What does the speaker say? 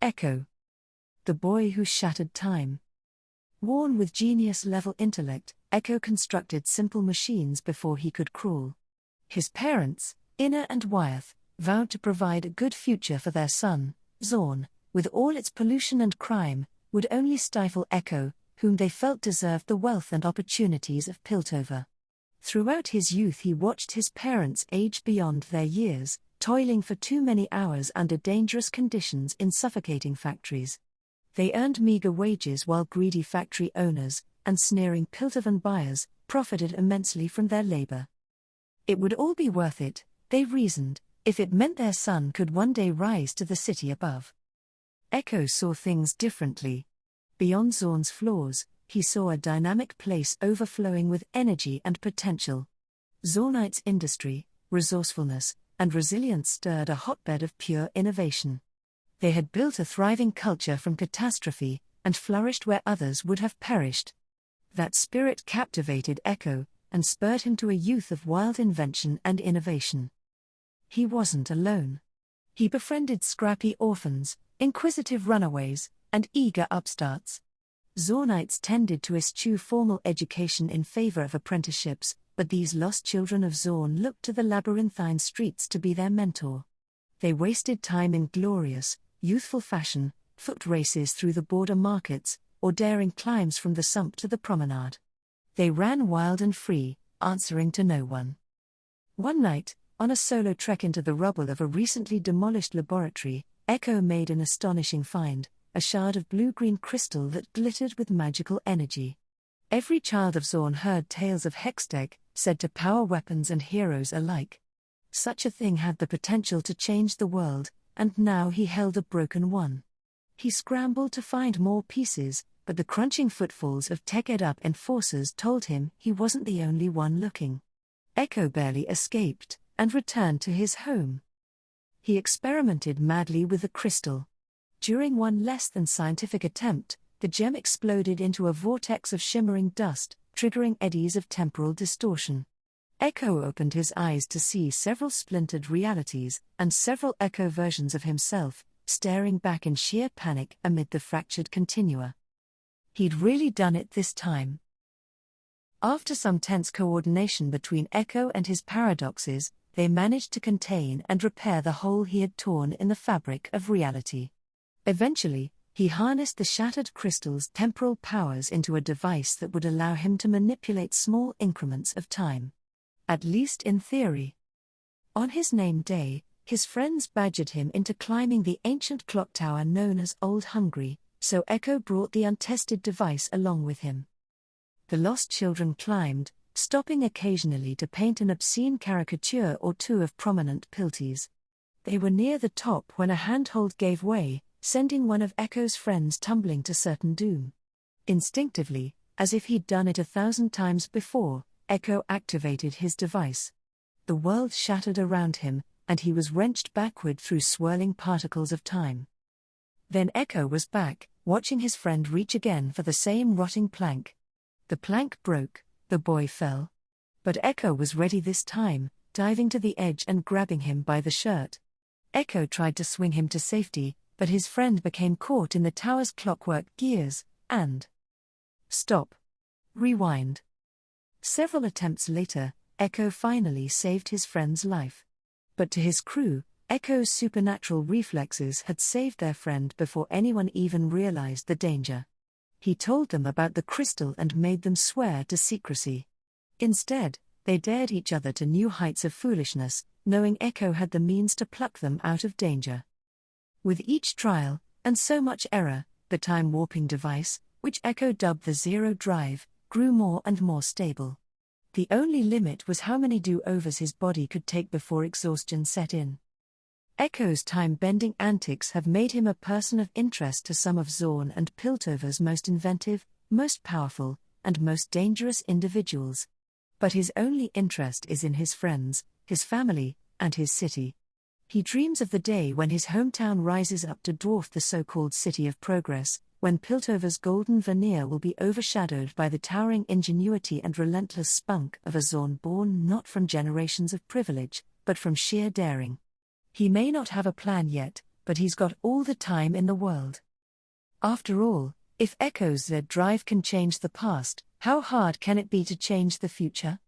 Ekko, the boy who shattered time. Worn with genius-level intellect, Ekko constructed simple machines before he could crawl. His parents, Inna and Wyeth, vowed to provide a good future for their son. Zorn, with all its pollution and crime, would only stifle Ekko, whom they felt deserved the wealth and opportunities of Piltover. Throughout his youth he watched his parents age beyond their years, toiling for too many hours under dangerous conditions in suffocating factories. They earned meager wages while greedy factory owners, and sneering Piltovan buyers, profited immensely from their labor. It would all be worth it, they reasoned, if it meant their son could one day rise to the city above. Ekko saw things differently. Beyond Zorn's flaws, he saw a dynamic place overflowing with energy and potential. Zornite's industry, resourcefulness, and resilience stirred a hotbed of pure innovation. They had built a thriving culture from catastrophe, and flourished where others would have perished. That spirit captivated Ekko, and spurred him to a youth of wild invention and innovation. He wasn't alone. He befriended scrappy orphans, inquisitive runaways, and eager upstarts. Zornites tended to eschew formal education in favor of apprenticeships, but these lost children of Zorn looked to the labyrinthine streets to be their mentor. They wasted time in glorious, youthful fashion, foot races through the border markets, or daring climbs from the sump to the promenade. They ran wild and free, answering to no one. One night, on a solo trek into the rubble of a recently demolished laboratory, Ekko made an astonishing find, a shard of blue-green crystal that glittered with magical energy. Every child of Zorn heard tales of Hextech, said to power weapons and heroes alike. Such a thing had the potential to change the world, and now he held a broken one. He scrambled to find more pieces, but the crunching footfalls of Tech-Ed-Up enforcers told him he wasn't the only one looking. Ekko barely escaped, and returned to his home. He experimented madly with the crystal. During one less than scientific attempt, the gem exploded into a vortex of shimmering dust, triggering eddies of temporal distortion. Ekko opened his eyes to see several splintered realities, and several Ekko versions of himself, staring back in sheer panic amid the fractured continua. He'd really done it this time. After some tense coordination between Ekko and his paradoxes, they managed to contain and repair the hole he had torn in the fabric of reality. Eventually, he harnessed the shattered crystal's temporal powers into a device that would allow him to manipulate small increments of time. At least in theory. On his name day, his friends badgered him into climbing the ancient clock tower known as Old Hungary, so Ekko brought the untested device along with him. The lost children climbed, stopping occasionally to paint an obscene caricature or two of prominent Pilties. They were near the top when a handhold gave way, sending one of Ekko's friends tumbling to certain doom. Instinctively, as if he'd done it 1,000 times before, Ekko activated his device. The world shattered around him, and he was wrenched backward through swirling particles of time. Then Ekko was back, watching his friend reach again for the same rotting plank. The plank broke, the boy fell. But Ekko was ready this time, diving to the edge and grabbing him by the shirt. Ekko tried to swing him to safety, but his friend became caught in the tower's clockwork gears, and... Stop. Rewind. Several attempts later, Ekko finally saved his friend's life. But to his crew, Ekko's supernatural reflexes had saved their friend before anyone even realized the danger. He told them about the crystal and made them swear to secrecy. Instead, they dared each other to new heights of foolishness, knowing Ekko had the means to pluck them out of danger. With each trial, and so much error, the time-warping device, which Ekko dubbed the Zero Drive, grew more and more stable. The only limit was how many do-overs his body could take before exhaustion set in. Ekko's time-bending antics have made him a person of interest to some of Zorn and Piltover's most inventive, most powerful, and most dangerous individuals. But his only interest is in his friends, his family, and his city. He dreams of the day when his hometown rises up to dwarf the so-called City of Progress, when Piltover's golden veneer will be overshadowed by the towering ingenuity and relentless spunk of a Zorn born not from generations of privilege, but from sheer daring. He may not have a plan yet, but he's got all the time in the world. After all, if Ekko's Z drive can change the past, how hard can it be to change the future?